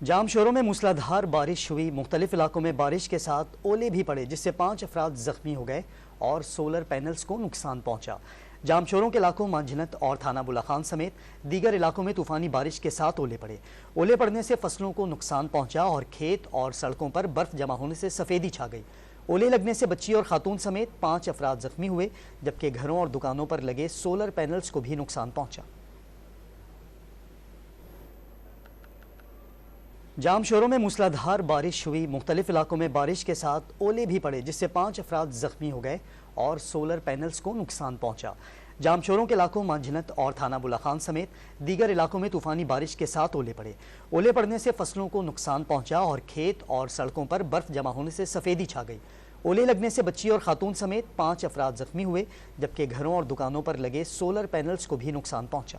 جام شوروں میں موسلادھار بارش ہوئی، مختلف علاقوں میں بارش کے ساتھ اولے بھی پڑے جس سے 5 افراد زخمی ہو گئے اور سولر پینلز کو نقصان پہنچا۔ جام شوروں کے علاقوں مانجھنت اور تھانہ بلّہ خان سمیت دیگر علاقوں میں طوفانی بارش کے ساتھ اولے پڑے۔ اولے پڑنے سے فصلوں کو نقصان پہنچا اور کھیت اور سڑکوں پر برف جمع ہونے سے سفیدی چھا گئی۔ اولے لگنے سے بچی اور خاتون سمیت 5 افراد زخمی ہوئے، جبکہ گھروں اور دکانوں پر لگے سولر پینلز کو بھی نقصان پہنچا۔ جام شوروں میں موسلادھار بارش ہوئی، مختلف علاقوں میں بارش کے ساتھ اولے بھی پڑے جس سے 5 افراد زخمی ہو گئے اور سولر پینلز کو نقصان پہنچا۔ جام شوروں کے علاقوں مانجھنت اور تھانہ بلّہ خان سمیت دیگر علاقوں میں طوفانی بارش کے ساتھ اولے پڑے۔ اولے پڑنے سے فصلوں کو نقصان پہنچا اور کھیت اور سڑکوں پر برف جمع ہونے سے سفیدی چھا گئی۔ اولے لگنے سے بچی اور خاتون سمیت 5 افراد زخمی ہوئے، جبکہ گھروں اور دکانوں پر لگے سولر پینلز کو بھی نقصان پہنچا۔